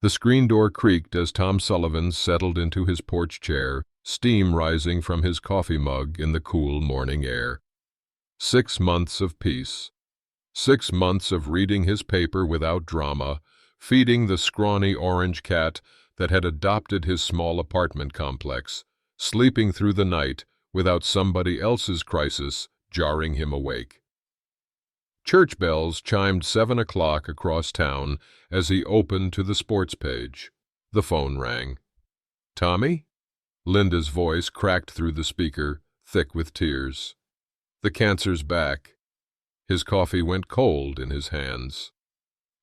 The screen door creaked as Tom Sullivan settled into his porch chair, steam rising from his coffee mug in the cool morning air. 6 months of peace. 6 months of reading his paper without drama, feeding the scrawny orange cat that had adopted his small apartment complex, sleeping through the night without somebody else's crisis jarring him awake. Church bells chimed 7 o'clock across town as he opened to the sports page. The phone rang. "Tommy?" Linda's voice cracked through the speaker, thick with tears. "The cancer's back." His coffee went cold in his hands.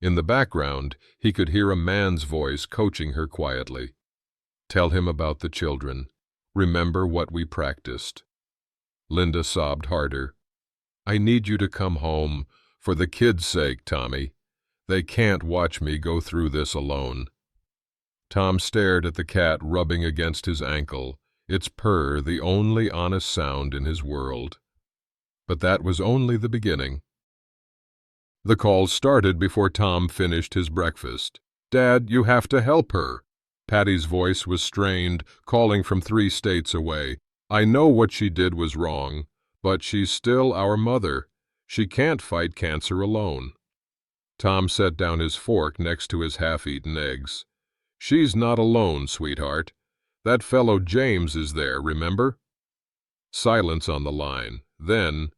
In the background, he could hear a man's voice coaching her quietly. "Tell him about the children. Remember what we practiced." Linda sobbed harder. "I need you to come home, for the kids' sake, Tommy. They can't watch me go through this alone." Tom stared at the cat rubbing against his ankle, its purr the only honest sound in his world. But that was only the beginning. The call started before Tom finished his breakfast. "Dad, you have to help her." Patty's voice was strained, calling from 3 states away. "I know what she did was wrong, but she's still our mother. She can't fight cancer alone." Tom set down his fork next to his half-eaten eggs. "She's not alone, sweetheart. That fellow James is there, remember?" Silence on the line. Then,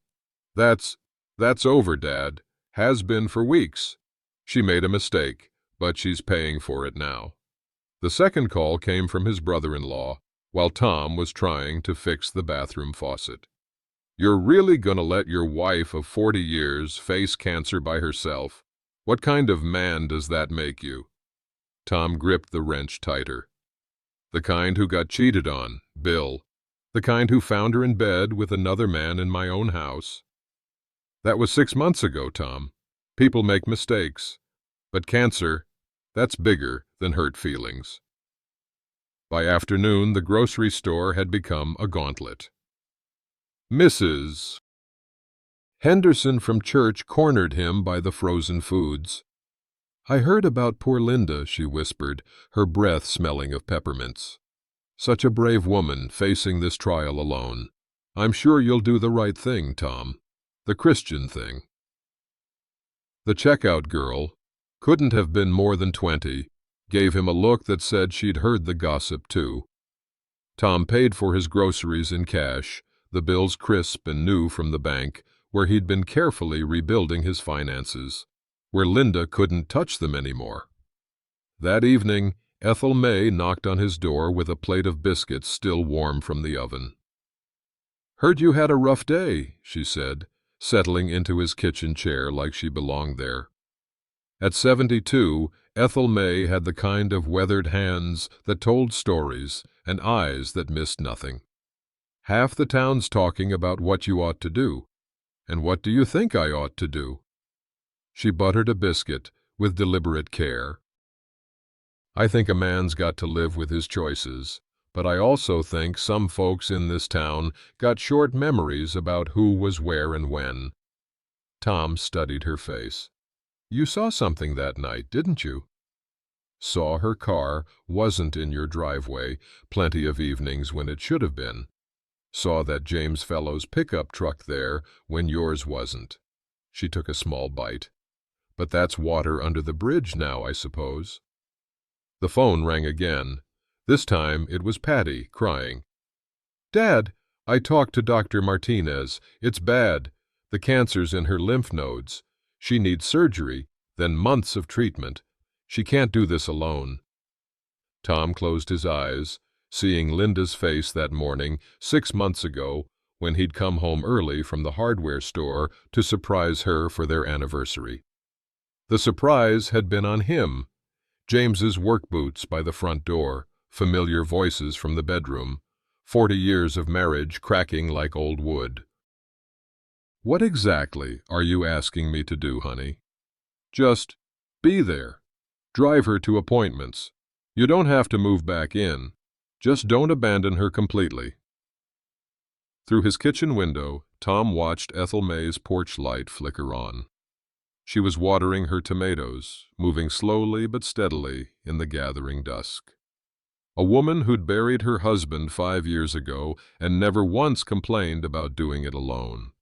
That's over, Dad. Has been for weeks. She made a mistake, but she's paying for it now." The second call came from his brother-in-law, while Tom was trying to fix the bathroom faucet. "You're really gonna let your wife of 40 years face cancer by herself? What kind of man does that make you?" Tom gripped the wrench tighter. "The kind who got cheated on, Bill. The kind who found her in bed with another man in my own house." "That was 6 months ago, Tom. People make mistakes. But cancer, that's bigger than hurt feelings." By afternoon, the grocery store had become a gauntlet. Mrs. Henderson from church cornered him by the frozen foods. "I heard about poor Linda," she whispered, her breath smelling of peppermints. "Such a brave woman facing this trial alone. I'm sure you'll do the right thing, Tom. The Christian thing." The checkout girl, couldn't have been more than 20, gave him a look that said she'd heard the gossip too. Tom paid for his groceries in cash, the bills crisp and new from the bank, where he'd been carefully rebuilding his finances, where Linda couldn't touch them anymore. That evening, Ethel May knocked on his door with a plate of biscuits still warm from the oven. "Heard you had a rough day," she said, settling into his kitchen chair like she belonged there. At 72, Ethel May had the kind of weathered hands that told stories and eyes that missed nothing. "Half the town's talking about what you ought to do. And what do you think I ought to do?" She buttered a biscuit with deliberate care. "I think a man's got to live with his choices, but I also think some folks in this town got short memories about who was where and when." Tom studied her face. "You saw something that night, didn't you?" "Saw her car wasn't in your driveway plenty of evenings when it should have been. Saw that James fellow's pickup truck there when yours wasn't." She took a small bite. "But that's water under the bridge now, I suppose." The phone rang again. This time it was Patty, crying. "Dad, I talked to Dr. Martinez. It's bad. The cancer's in her lymph nodes. She needs surgery, then months of treatment. She can't do this alone." Tom closed his eyes, seeing Linda's face that morning 6 months ago when he'd come home early from the hardware store to surprise her for their anniversary. The surprise had been on him. James's work boots by the front door, familiar voices from the bedroom, 40 years of marriage cracking like old wood. "What exactly are you asking me to do, honey?" "Just be there. Drive her to appointments. You don't have to move back in. Just don't abandon her completely." Through his kitchen window, Tom watched Ethel May's porch light flicker on. She was watering her tomatoes, moving slowly but steadily in the gathering dusk. A woman who'd buried her husband 5 years ago and never once complained about doing it alone.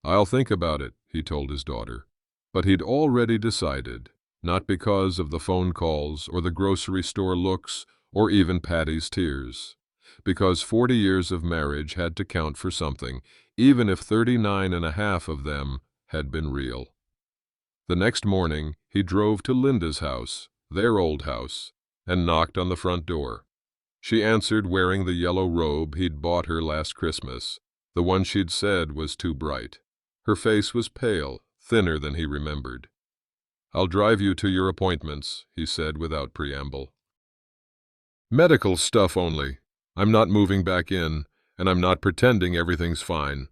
"I'll think about it," he told his daughter. But he'd already decided, not because of the phone calls or the grocery store looks or even Patty's tears, because 40 years of marriage had to count for something, even if 39 and a half of them had been real. The next morning, he drove to Linda's house, their old house, and knocked on the front door. She answered wearing the yellow robe he'd bought her last Christmas, the one she'd said was too bright. Her face was pale, thinner than he remembered. "I'll drive you to your appointments," he said without preamble. "Medical stuff only. I'm not moving back in, and I'm not pretending everything's fine.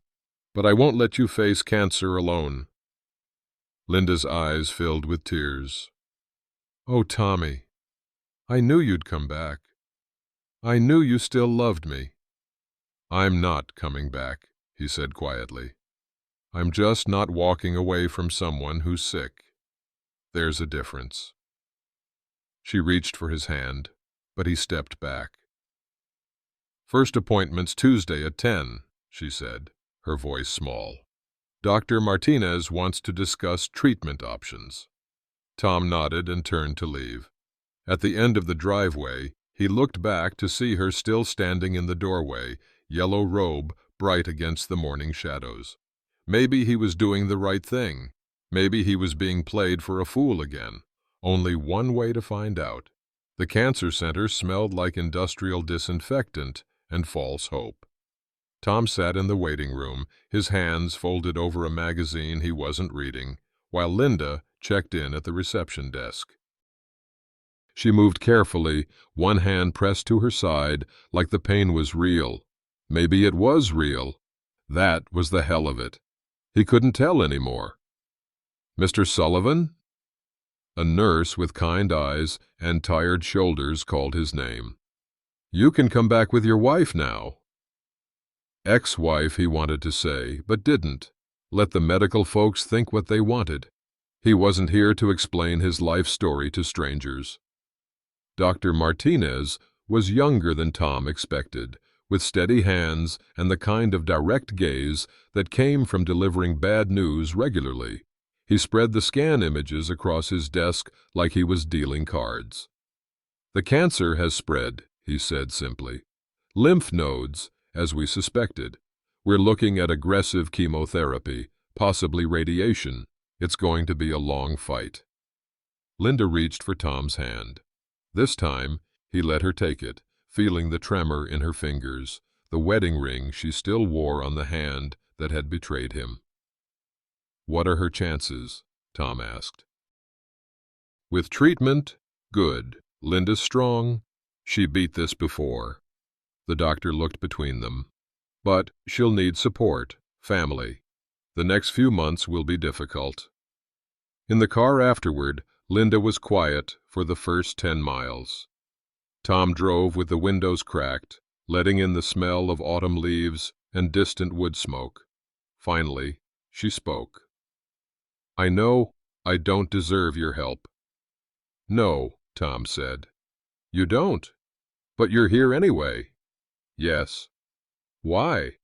But I won't let you face cancer alone." Linda's eyes filled with tears. "Oh, Tommy, I knew you'd come back. I knew you still loved me." "I'm not coming back," he said quietly. "I'm just not walking away from someone who's sick. There's a difference." She reached for his hand, but he stepped back. "First appointment's Tuesday at 10, she said, her voice small. "Dr. Martinez wants to discuss treatment options." Tom nodded and turned to leave. At the end of the driveway, he looked back to see her still standing in the doorway, yellow robe bright against the morning shadows. Maybe he was doing the right thing. Maybe he was being played for a fool again. Only one way to find out. The cancer center smelled like industrial disinfectant and false hope. Tom sat in the waiting room, his hands folded over a magazine he wasn't reading, while Linda checked in at the reception desk. She moved carefully, one hand pressed to her side, like the pain was real. Maybe it was real. That was the hell of it. He couldn't tell anymore. "Mr. Sullivan?" A nurse with kind eyes and tired shoulders called his name. "You can come back with your wife now." Ex-wife, he wanted to say, but didn't. Let the medical folks think what they wanted. He wasn't here to explain his life story to strangers. Dr. Martinez was younger than Tom expected, with steady hands and the kind of direct gaze that came from delivering bad news regularly. He spread the scan images across his desk like he was dealing cards. "The cancer has spread," he said simply. "Lymph nodes, as we suspected. We're looking at aggressive chemotherapy, possibly radiation. It's going to be a long fight." Linda reached for Tom's hand. This time, he let her take it, feeling the tremor in her fingers, the wedding ring she still wore on the hand that had betrayed him. "What are her chances?" Tom asked. "With treatment, good. Linda's strong. She beat this before." The doctor looked between them. "But she'll need support, family. The next few months will be difficult." In the car afterward, Linda was quiet for the first 10 miles. Tom drove with the windows cracked, letting in the smell of autumn leaves and distant wood smoke. Finally, she spoke. "I know I don't deserve your help." "No," Tom said. "You don't? But you're here anyway." "Yes." "Why?"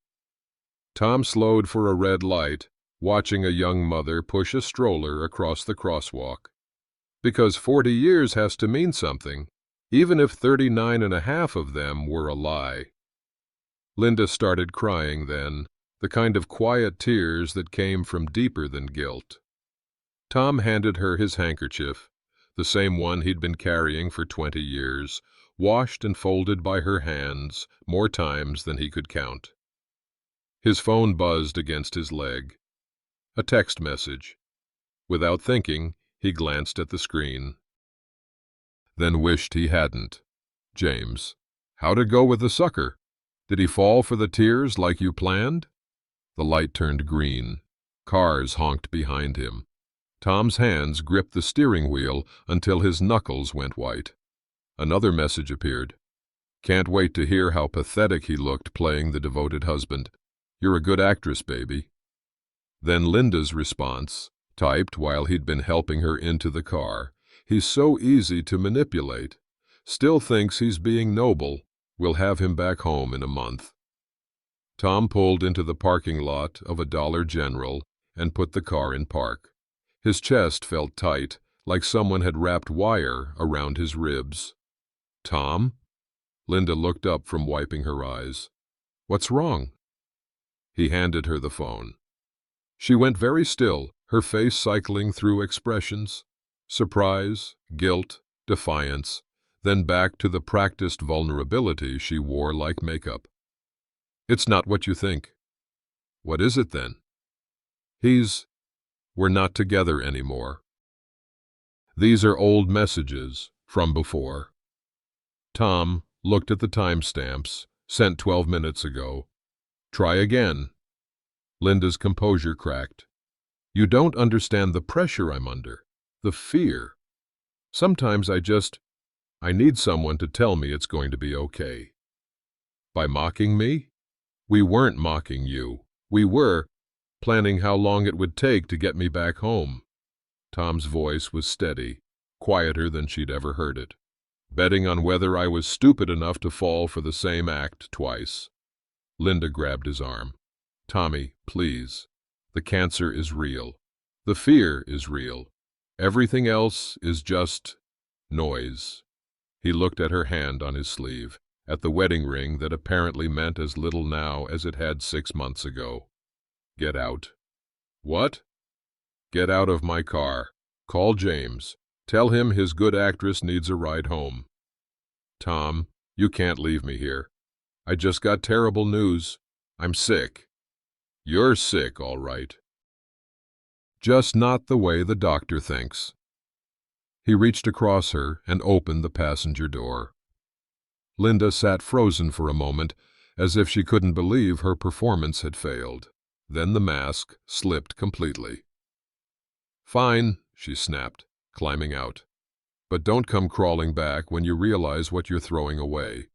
Tom slowed for a red light, watching a young mother push a stroller across the crosswalk. "Because 40 years has to mean something, even if 39 and a half of them were a lie." Linda started crying then, the kind of quiet tears that came from deeper than guilt. Tom handed her his handkerchief, the same one he'd been carrying for 20 years, washed and folded by her hands more times than he could count. His phone buzzed against his leg. A text message. Without thinking, he glanced at the screen. Then wished he hadn't. "James, how'd it go with the sucker? Did he fall for the tears like you planned?" The light turned green. Cars honked behind him. Tom's hands gripped the steering wheel until his knuckles went white. Another message appeared. "Can't wait to hear how pathetic he looked playing the devoted husband. You're a good actress, baby." Then Linda's response, Typed while he'd been helping her into the car. He's so easy to manipulate. Still thinks he's being noble. We'll have him back home in a month. Tom pulled into the parking lot of a Dollar General and put the car in park. His chest felt tight, like someone had wrapped wire around his ribs. "Tom?" Linda looked up from wiping her eyes. "What's wrong?" He handed her the phone. She went very still, her face cycling through expressions: surprise, guilt, defiance, then back to the practiced vulnerability she wore like makeup. "It's not what you think." "What is it then?" We're not together anymore. These are old messages from before." Tom looked at the timestamps, sent 12 minutes ago. "Try again." Linda's composure cracked. "You don't understand the pressure I'm under, the fear. Sometimes I need someone to tell me it's going to be okay." "By mocking me?" "We weren't mocking you. We were planning how long it would take to get me back home." Tom's voice was steady, quieter than she'd ever heard it. "Betting on whether I was stupid enough to fall for the same act twice." Linda grabbed his arm. "Tommy, please. The cancer is real. The fear is real. Everything else is just noise." He looked at her hand on his sleeve, at the wedding ring that apparently meant as little now as it had 6 months ago. "Get out." "What?" "Get out of my car. Call James. Tell him his good actress needs a ride home." "Tom, you can't leave me here. I just got terrible news. I'm sick." "You're sick, all right. Just not the way the doctor thinks." He reached across her and opened the passenger door. Linda sat frozen for a moment, as if she couldn't believe her performance had failed. Then the mask slipped completely. "Fine," she snapped, climbing out. "But don't come crawling back when you realize what you're throwing away.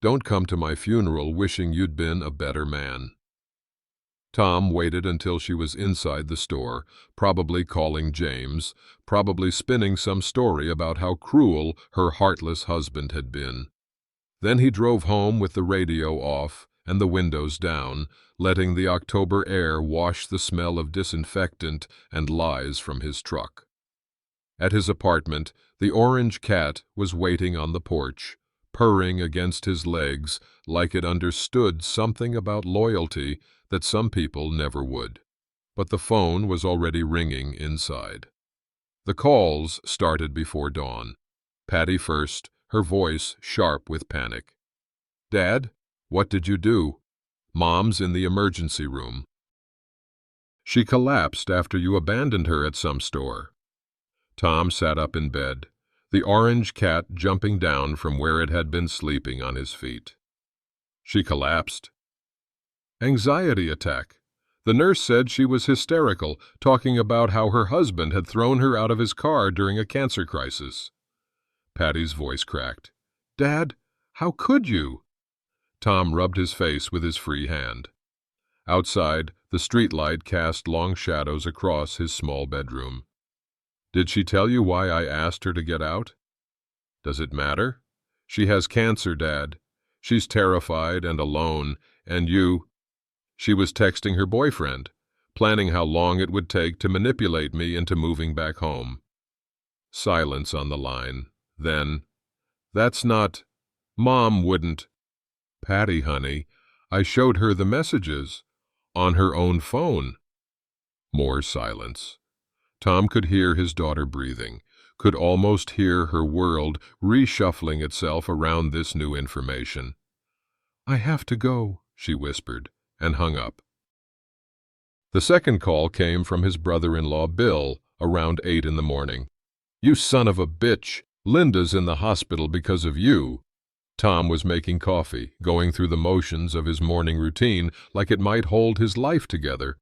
Don't come to my funeral wishing you'd been a better man." Tom waited until she was inside the store, probably calling James, probably spinning some story about how cruel her heartless husband had been. Then he drove home with the radio off and the windows down, letting the October air wash the smell of disinfectant and lies from his truck. At his apartment, the orange cat was waiting on the porch, purring against his legs like it understood something about loyalty that some people never would. But the phone was already ringing inside. The calls started before dawn. Patty first, her voice sharp with panic. "Dad, what did you do? Mom's in the emergency room. She collapsed after you abandoned her at some store." Tom sat up in bed, the orange cat jumping down from where it had been sleeping on his feet. "She collapsed?" "Anxiety attack. The nurse said she was hysterical, talking about how her husband had thrown her out of his car during a cancer crisis." Patty's voice cracked. "Dad, how could you?" Tom rubbed his face with his free hand. Outside, the streetlight cast long shadows across his small bedroom. "Did she tell you why I asked her to get out?" "Does it matter? She has cancer, Dad. She's terrified and alone, and you—" She was texting her boyfriend, planning how long it would take to manipulate me into moving back home. Silence on the line. Then, "That's not... Mom wouldn't..." "Patty, honey, I showed her the messages. On her own phone." More silence. Tom could hear his daughter breathing, could almost hear her world reshuffling itself around this new information. "I have to go," she whispered, and hung up. The second call came from his brother-in-law, Bill, around 8 in the morning. "You son of a bitch! Linda's in the hospital because of you." Tom was making coffee, going through the motions of his morning routine like it might hold his life together.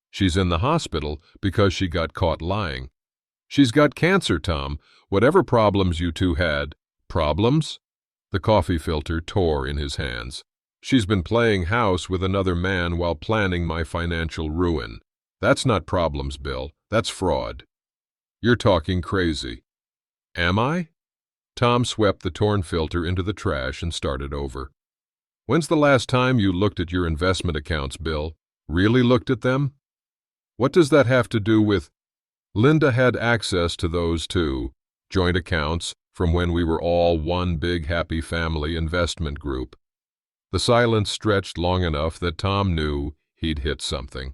"She's in the hospital because she got caught lying." "She's got cancer, Tom. Whatever problems you two had..." "Problems?" The coffee filter tore in his hands. "She's been playing house with another man while planning my financial ruin. That's not problems, Bill. That's fraud. You're talking crazy. Am I? Tom swept the torn filter into the trash and started over. When's the last time you looked at your investment accounts, Bill? Really looked at them? What does that have to do with... Linda had access to those too, joint accounts from when we were all one big happy family investment group. The silence stretched long enough that Tom knew he'd hit something.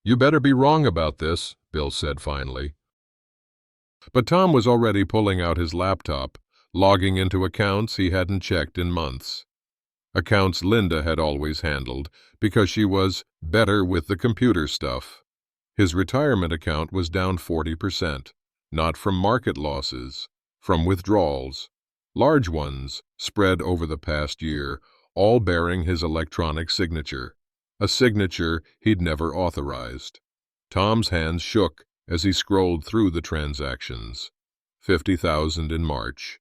You better be wrong about this, Bill said finally. But Tom was already pulling out his laptop, logging into accounts he hadn't checked in months. Accounts Linda had always handled because she was better with the computer stuff. His retirement account was down 40%, not from market losses, from withdrawals, large ones spread over the past year, all bearing his electronic signature, a signature he'd never authorized. Tom's hands shook as he scrolled through the transactions. 50,000 in March,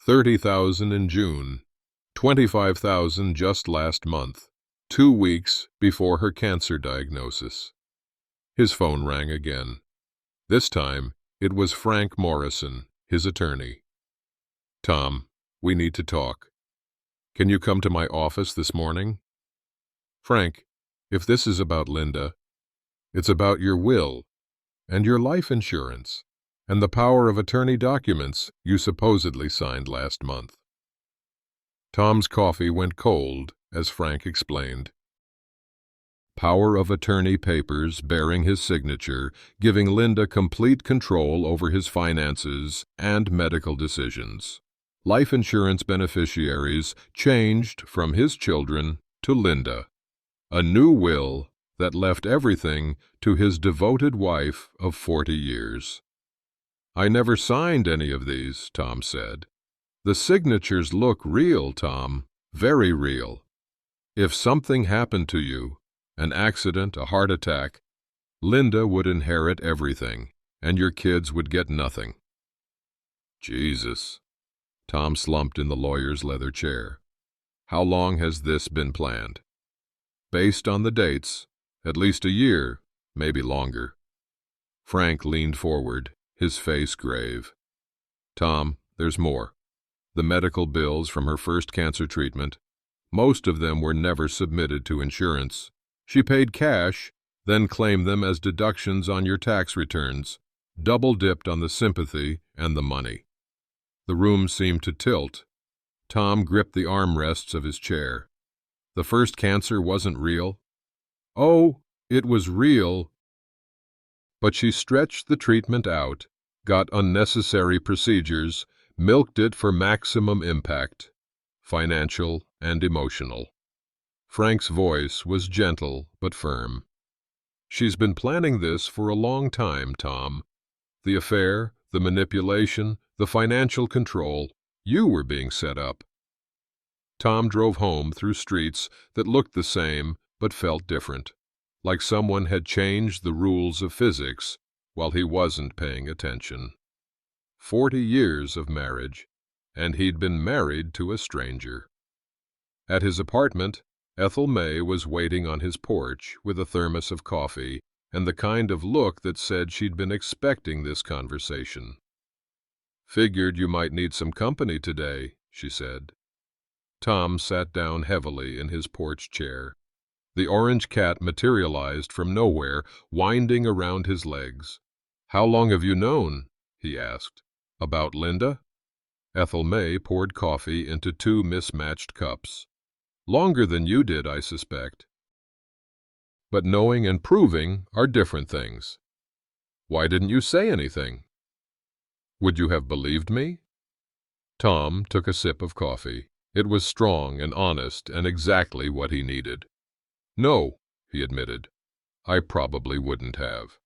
30,000 in June, 25,000 just last month, 2 weeks before her cancer diagnosis. His phone rang again. This time, it was Frank Morrison, his attorney. Tom, we need to talk. Can you come to my office this morning? Frank, if this is about Linda, it's about your will and your life insurance and the power of attorney documents you supposedly signed last month. Tom's coffee went cold as Frank explained. Power of attorney papers bearing his signature, giving Linda complete control over his finances and medical decisions. Life insurance beneficiaries changed from his children to Linda. A new will that left everything to his devoted wife of 40 years. I never signed any of these, Tom said. The signatures look real, Tom, very real. If something happened to you, an accident, a heart attack, Linda would inherit everything, and your kids would get nothing. Jesus. Tom slumped in the lawyer's leather chair. How long has this been planned? Based on the dates, at least a year, maybe longer. Frank leaned forward, his face grave. Tom, there's more. The medical bills from her first cancer treatment, most of them were never submitted to insurance. She paid cash, then claimed them as deductions on your tax returns, double-dipped on the sympathy and the money. The room seemed to tilt. Tom gripped the armrests of his chair. The first cancer wasn't real. Oh, it was real. But she stretched the treatment out, got unnecessary procedures, milked it for maximum impact, financial and emotional. Frank's voice was gentle but firm. She's been planning this for a long time, Tom. The affair, the manipulation, the financial control, you were being set up. Tom drove home through streets that looked the same but felt different, like someone had changed the rules of physics while he wasn't paying attention. 40 years of marriage, and he'd been married to a stranger. At his apartment, Ethel May was waiting on his porch with a thermos of coffee and the kind of look that said she'd been expecting this conversation. Figured you might need some company today, she said. Tom sat down heavily in his porch chair. The orange cat materialized from nowhere, winding around his legs. How long have you known? He asked. About Linda? Ethel May poured coffee into 2 mismatched cups. Longer than you did, I suspect. But knowing and proving are different things. Why didn't you say anything? Would you have believed me? Tom took a sip of coffee. It was strong and honest and exactly what he needed. No, he admitted. I probably wouldn't have.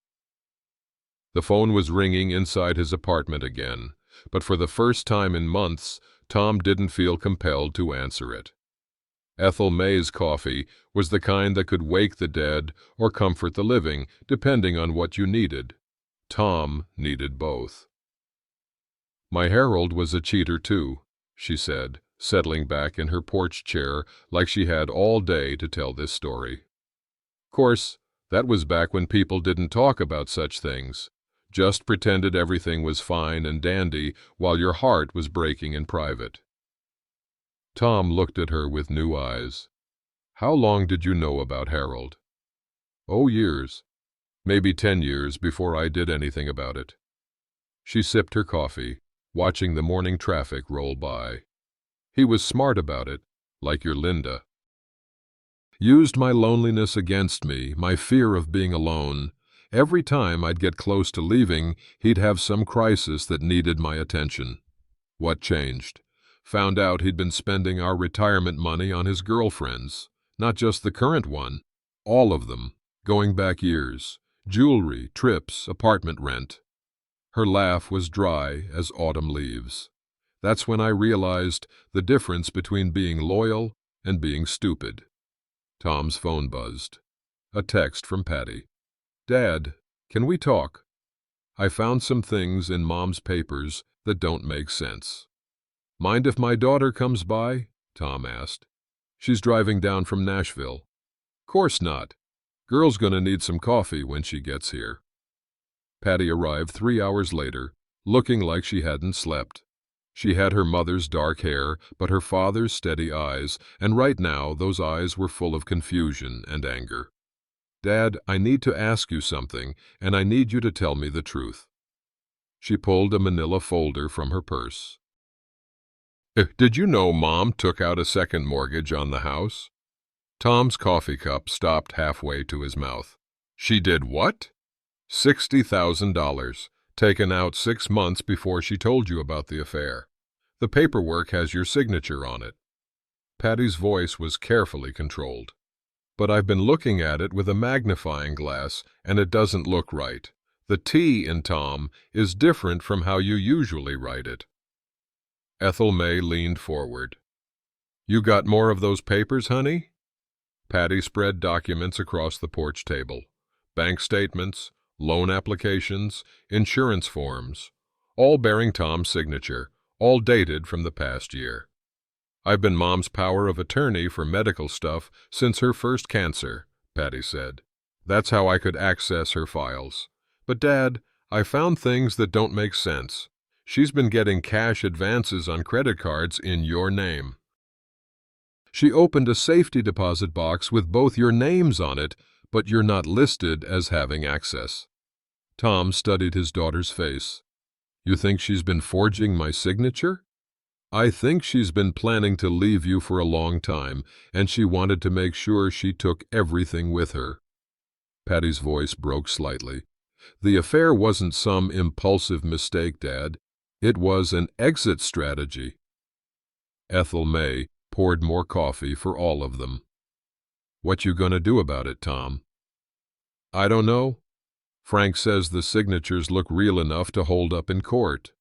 The phone was ringing inside his apartment again, but for the first time in months, Tom didn't feel compelled to answer it. Ethel May's coffee was the kind that could wake the dead or comfort the living, depending on what you needed. Tom needed both. My Harold was a cheater too, she said, settling back in her porch chair like she had all day to tell this story. Course, That was back when people didn't talk about such things, just pretended everything was fine and dandy while your heart was breaking in private. Tom looked at her with new eyes. How long did you know about Harold? Oh, years. Maybe 10 years before I did anything about it. She sipped her coffee, watching the morning traffic roll by. He was smart about it, like your Linda. Used my loneliness against me, my fear of being alone. Every time I'd get close to leaving, he'd have some crisis that needed my attention. What changed? Found out he'd been spending our retirement money on his girlfriends. Not just the current one, all of them, going back years. Jewelry, trips, apartment rent. Her laugh was dry as autumn leaves. That's when I realized the difference between being loyal and being stupid. Tom's phone buzzed. A text from Patty. Dad, can we talk? I found some things in Mom's papers that don't make sense. Mind if my daughter comes by? Tom asked. She's driving down from Nashville. Course not. Girl's gonna need some coffee when she gets here. Patty arrived 3 hours later, looking like she hadn't slept. She had her mother's dark hair, but her father's steady eyes, and right now those eyes were full of confusion and anger. Dad, I need to ask you something, and I need you to tell me the truth. She pulled a manila folder from her purse. Did you know Mom took out a second mortgage on the house? Tom's coffee cup stopped halfway to his mouth. She did what? $60,000, taken out 6 months before she told you about the affair. The paperwork has your signature on it. Patty's voice was carefully controlled. But I've been looking at it with a magnifying glass, and it doesn't look right. The T in Tom is different from how you usually write it. Ethel May leaned forward. You got more of those papers, honey? Patty spread documents across the porch table. Bank statements, loan applications, insurance forms, all bearing Tom's signature, all dated from the past year. I've been Mom's power of attorney for medical stuff since her first cancer, Patty said. That's how I could access her files. But Dad, I found things that don't make sense. She's been getting cash advances on credit cards in your name. She opened a safety deposit box with both your names on it, but you're not listed as having access. Tom studied his daughter's face. You think she's been forging my signature? I think she's been planning to leave you for a long time, and she wanted to make sure she took everything with her. Patty's voice broke slightly. The affair wasn't some impulsive mistake, Dad. It was an exit strategy. Ethel May poured more coffee for all of them. What you gonna do about it, Tom? I don't know. Frank says the signatures look real enough to hold up in court.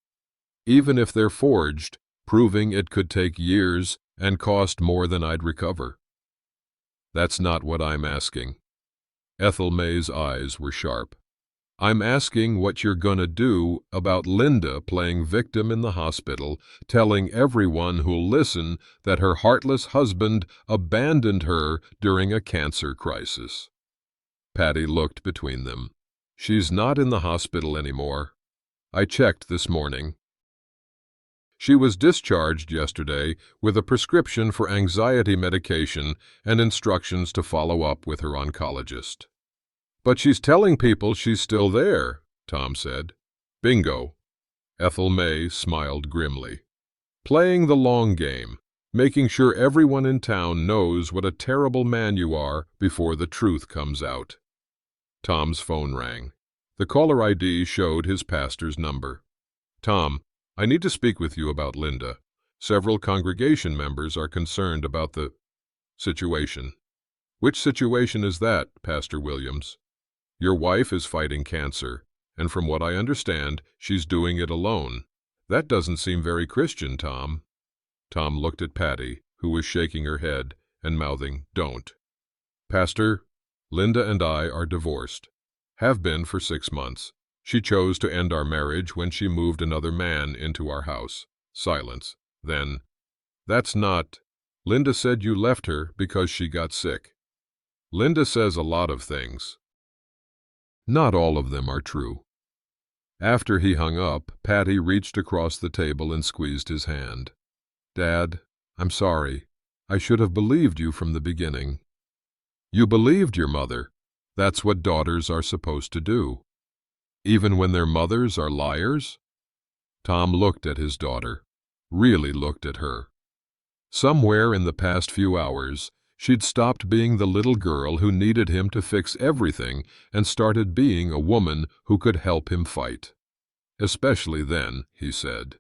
Even if they're forged, proving it could take years and cost more than I'd recover. That's not what I'm asking. Ethel May's eyes were sharp. I'm asking what you're gonna do about Linda playing victim in the hospital, telling everyone who'll listen that her heartless husband abandoned her during a cancer crisis. Patty looked between them. She's not in the hospital anymore. I checked this morning. She was discharged yesterday with a prescription for anxiety medication and instructions to follow up with her oncologist. But she's telling people she's still there, Tom said. Bingo. Ethel May smiled grimly. Playing the long game, making sure everyone in town knows what a terrible man you are before the truth comes out. Tom's phone rang. The caller ID showed his pastor's number. Tom, I need to speak with you about Linda. Several congregation members are concerned about the situation. Which situation is that, Pastor Williams? Your wife is fighting cancer, and from what I understand, she's doing it alone. That doesn't seem very Christian, Tom. Tom looked at Patty, who was shaking her head and mouthing, Don't. Pastor, Linda and I are divorced. Have been for 6 months. She chose to end our marriage when she moved another man into our house. Silence. Then, that's not. Linda said you left her because she got sick. Linda says a lot of things. Not all of them are true. After he hung up, Patty reached across the table and squeezed his hand. Dad, I'm sorry. I should have believed you from the beginning. You believed your mother. That's what daughters are supposed to do. Even when their mothers are liars? Tom looked at his daughter, really looked at her. Somewhere in the past few hours, she'd stopped being the little girl who needed him to fix everything and started being a woman who could help him fight. Especially then, he said,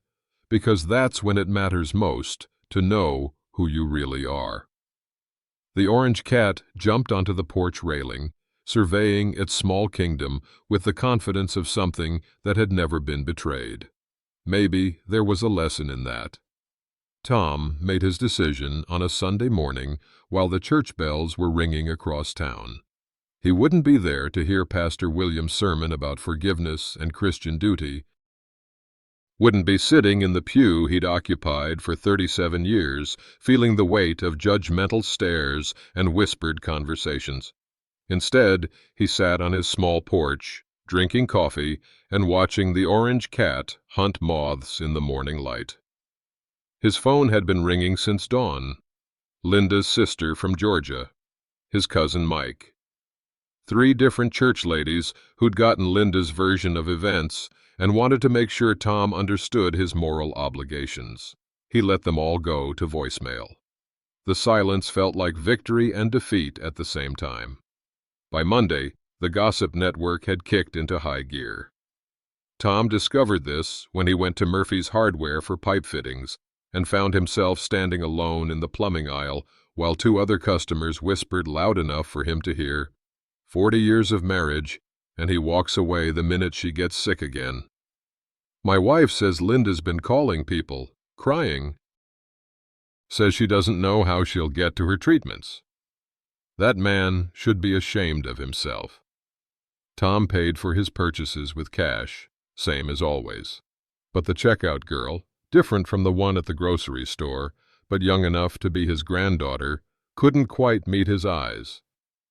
because that's when it matters most to know who you really are. The orange cat jumped onto the porch railing, surveying its small kingdom with the confidence of something that had never been betrayed. Maybe there was a lesson in that. Tom made his decision on a Sunday morning while the church bells were ringing across town. He wouldn't be there to hear Pastor William's sermon about forgiveness and Christian duty, wouldn't be sitting in the pew he'd occupied for 37 years, feeling the weight of judgmental stares and whispered conversations. Instead, he sat on his small porch, drinking coffee and watching the orange cat hunt moths in the morning light. His phone had been ringing since dawn. Linda's sister from Georgia, his cousin Mike. 3 different church ladies who'd gotten Linda's version of events and wanted to make sure Tom understood his moral obligations. He let them all go to voicemail. The silence felt like victory and defeat at the same time. By Monday, the gossip network had kicked into high gear. Tom discovered this when he went to Murphy's Hardware for pipe fittings and found himself standing alone in the plumbing aisle while 2 other customers whispered loud enough for him to hear, 40 years of marriage, and he walks away the minute she gets sick again. My wife says Linda's been calling people, crying. Says she doesn't know how she'll get to her treatments. That man should be ashamed of himself. Tom paid for his purchases with cash, same as always. But the checkout girl, different from the one at the grocery store, but young enough to be his granddaughter, couldn't quite meet his eyes.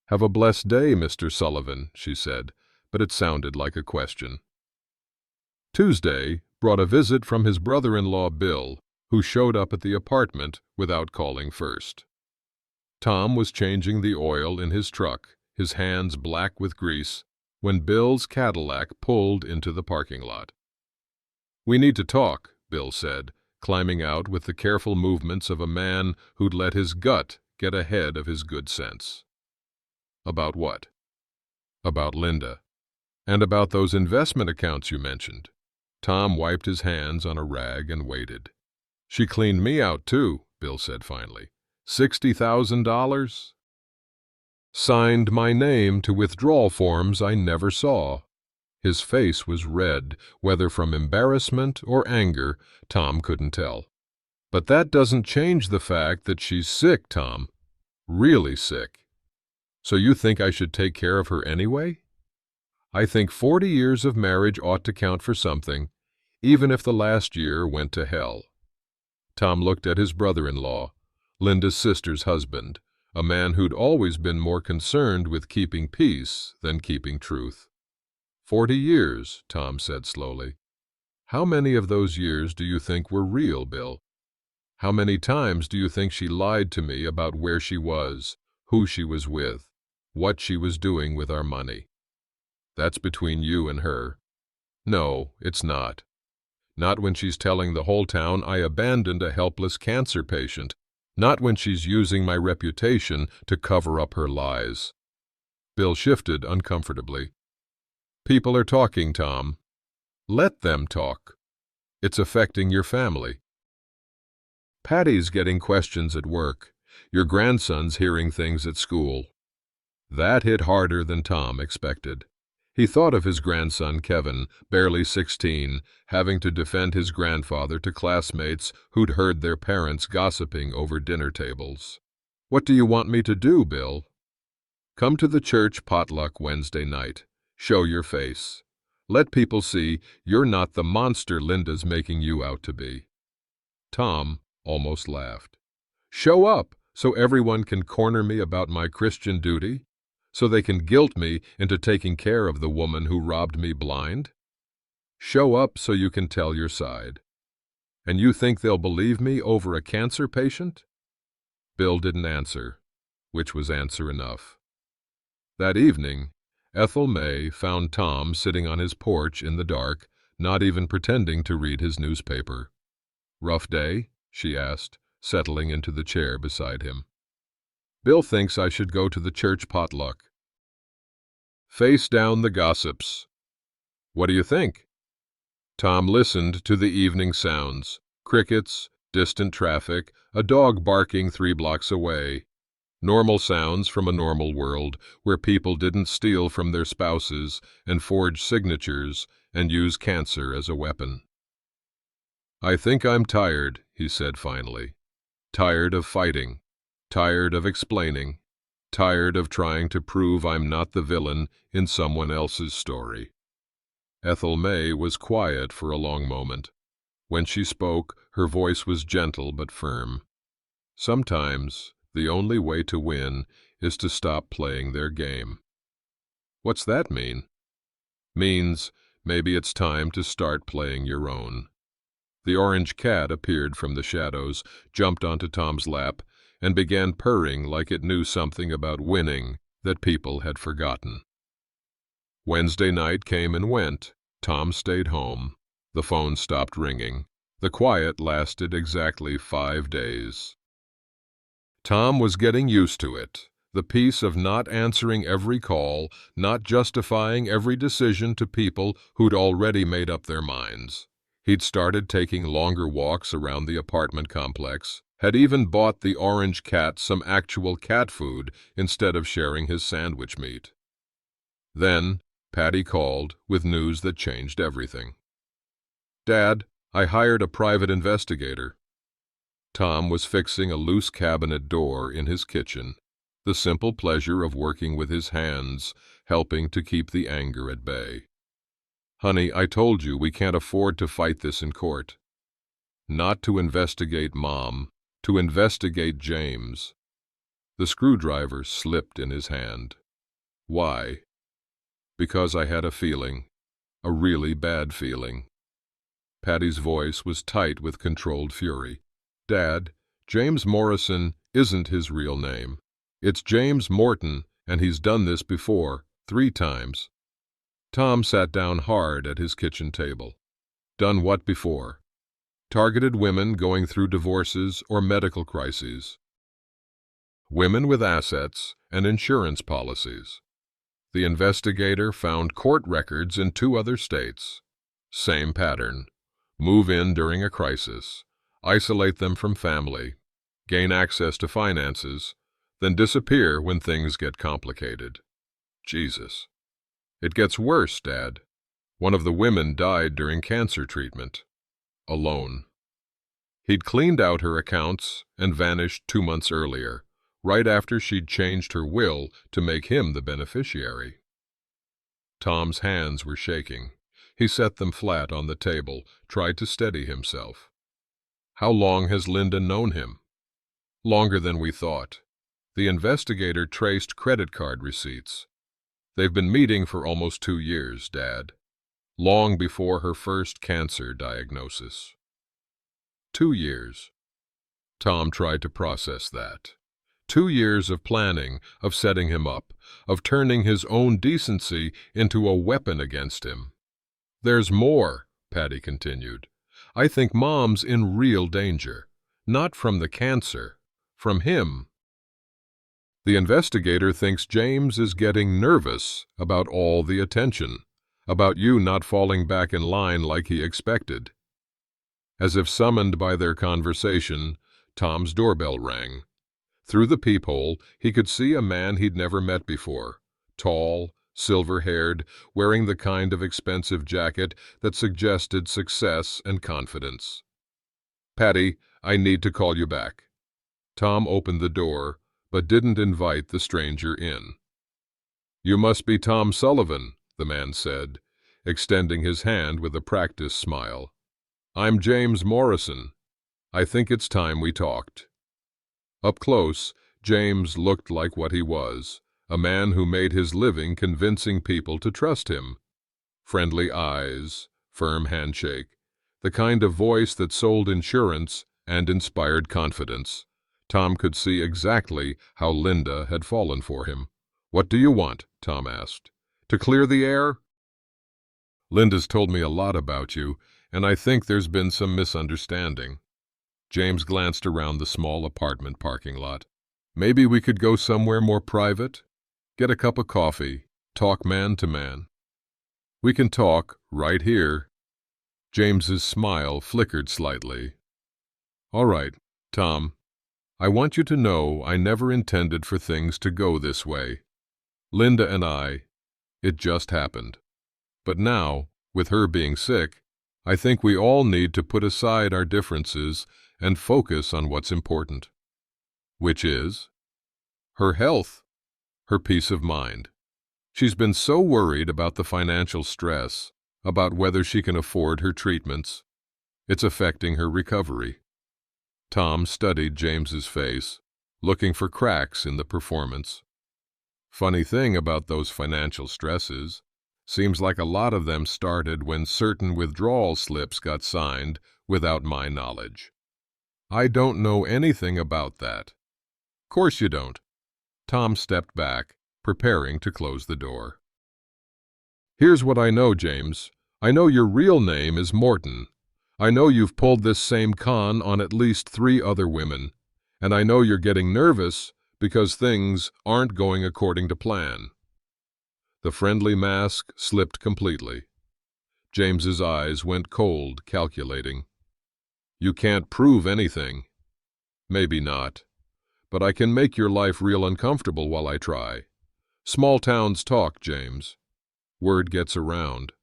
Have a blessed day, Mr. Sullivan, she said, but it sounded like a question. Tuesday brought a visit from his brother-in-law Bill, who showed up at the apartment without calling first. Tom was changing the oil in his truck, his hands black with grease, when Bill's Cadillac pulled into the parking lot. We need to talk, Bill said, climbing out with the careful movements of a man who'd let his gut get ahead of his good sense. About what? About Linda. And about those investment accounts you mentioned. Tom wiped his hands on a rag and waited. She cleaned me out, too, Bill said finally. $60,000? Signed my name to withdrawal forms I never saw. His face was red, whether from embarrassment or anger, Tom couldn't tell. But that doesn't change the fact that she's sick, Tom. Really sick. So you think I should take care of her anyway? I think 40 years of marriage ought to count for something, even if the last year went to hell. Tom looked at his brother-in-law, Linda's sister's husband, a man who'd always been more concerned with keeping peace than keeping truth. 40 years, Tom said slowly. How many of those years do you think were real, Bill? How many times do you think she lied to me about where she was, who she was with, what she was doing with our money? That's between you and her. No, it's not. Not when she's telling the whole town I abandoned a helpless cancer patient. Not when she's using my reputation to cover up her lies. Bill shifted uncomfortably. People are talking, Tom. Let them talk. It's affecting your family. Patty's getting questions at work. Your grandson's hearing things at school. That hit harder than Tom expected. He thought of his grandson, Kevin, barely 16, having to defend his grandfather to classmates who'd heard their parents gossiping over dinner tables. What do you want me to do, Bill? Come to the church potluck Wednesday night. Show your face. Let people see you're not the monster Linda's making you out to be. Tom almost laughed. Show up so everyone can corner me about my Christian duty? So they can guilt me into taking care of the woman who robbed me blind? Show up so you can tell your side. And you think they'll believe me over a cancer patient? Bill didn't answer, which was answer enough. That evening, Ethel May found Tom sitting on his porch in the dark, not even pretending to read his newspaper. "Rough day?" she asked, settling into the chair beside him. "Bill thinks I should go to the church potluck." Face down the gossips. "What do you think?" Tom listened to the evening sounds: crickets, distant traffic, a dog barking 3 blocks away. Normal sounds from a normal world where people didn't steal from their spouses and forge signatures and use cancer as a weapon. "I think I'm tired," he said finally. "Tired of fighting. Tired of explaining. Tired of trying to prove I'm not the villain in someone else's story." Ethel May was quiet for a long moment. When she spoke, her voice was gentle but firm. "Sometimes the only way to win is to stop playing their game." "What's that mean?" "Means maybe it's time to start playing your own." The orange cat appeared from the shadows, jumped onto Tom's lap, and began purring like it knew something about winning that people had forgotten. Wednesday night came and went. Tom stayed home. The phone stopped ringing. The quiet lasted exactly 5 days. Tom was getting used to it, the peace of not answering every call, not justifying every decision to people who'd already made up their minds. He'd started taking longer walks around the apartment complex, had even bought the orange cat some actual cat food instead of sharing his sandwich meat. Then Patty called with news that changed everything. "Dad, I hired a private investigator." Tom was fixing a loose cabinet door in his kitchen, the simple pleasure of working with his hands, helping to keep the anger at bay. "Honey, I told you we can't afford to fight this in court." "Not to investigate Mom, to investigate James." The screwdriver slipped in his hand. "Why?" "Because I had a feeling, a really bad feeling." Patty's voice was tight with controlled fury. "Dad, James Morrison isn't his real name. It's James Morton, and he's done this before, 3 times. Tom sat down hard at his kitchen table. "Done what before?" "Targeted women going through divorces or medical crises. Women with assets and insurance policies. The investigator found court records in 2 other states. Same pattern. Move in during a crisis, isolate them from family, gain access to finances, then disappear when things get complicated." Jesus. "It gets worse, Dad. One of the women died during cancer treatment. Alone. He'd cleaned out her accounts and vanished 2 months earlier, right after she'd changed her will to make him the beneficiary." Tom's hands were shaking. He set them flat on the table, tried to steady himself. "How long has Linda known him?" "Longer than we thought. The investigator traced credit card receipts. They've been meeting for almost 2 years, Dad. Long before her first cancer diagnosis." 2 years. Tom tried to process that. 2 years of planning, of setting him up, of turning his own decency into a weapon against him. "There's more," Patty continued. "I think Mom's in real danger. Not from the cancer, from him. The investigator thinks James is getting nervous about all the attention, about you not falling back in line like he expected." As if summoned by their conversation, Tom's doorbell rang. Through the peephole, he could see a man he'd never met before, tall, silver-haired, wearing the kind of expensive jacket that suggested success and confidence. "Patty, I need to call you back." Tom opened the door, but didn't invite the stranger in. "You must be Tom Sullivan," the man said, extending his hand with a practiced smile. "I'm James Morrison. I think it's time we talked." Up close, James looked like what he was, a man who made his living convincing people to trust him. Friendly eyes, firm handshake, the kind of voice that sold insurance and inspired confidence. Tom could see exactly how Linda had fallen for him. "What do you want?" Tom asked. "To clear the air?" "Linda's told me a lot about you, and I think there's been some misunderstanding." James glanced around the small apartment parking lot. "Maybe we could go somewhere more private? Get a cup of coffee, talk man to man." "We can talk right here." James's smile flickered slightly. "All right, Tom. I want you to know I never intended for things to go this way. Linda and it just happened. But now, with her being sick, I think we all need to put aside our differences and focus on what's important." "Which is?" "Her health, her peace of mind. She's been so worried about the financial stress, about whether she can afford her treatments. It's affecting her recovery." Tom studied James's face, looking for cracks in the performance. "Funny thing about those financial stresses, seems like a lot of them started when certain withdrawal slips got signed without my knowledge." "I don't know anything about that." "Course you don't." Tom stepped back, preparing to close the door. "Here's what I know, James. I know your real name is Morton. I know you've pulled this same con on at least 3 other women. And I know you're getting nervous because things aren't going according to plan." The friendly mask slipped completely. James's eyes went cold, calculating. "You can't prove anything." "Maybe not. But I can make your life real uncomfortable while I try. Small towns talk, James. Word gets around.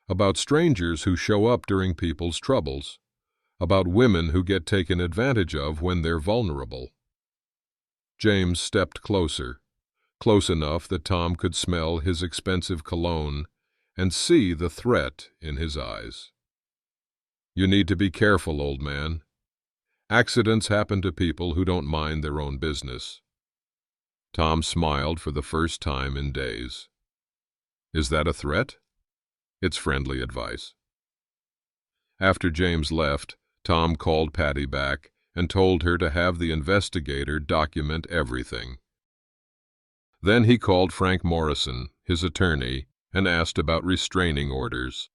About strangers who show up during people's troubles. About women who get taken advantage of when they're vulnerable." James stepped closer, close enough that Tom could smell his expensive cologne and see the threat in his eyes. "You need to be careful, old man. Accidents happen to people who don't mind their own business." Tom smiled for the first time in days. "Is that a threat?" "It's friendly advice." After James left, Tom called Patty back and told her to have the investigator document everything. Then he called Frank Morrison, his attorney, and asked about restraining orders.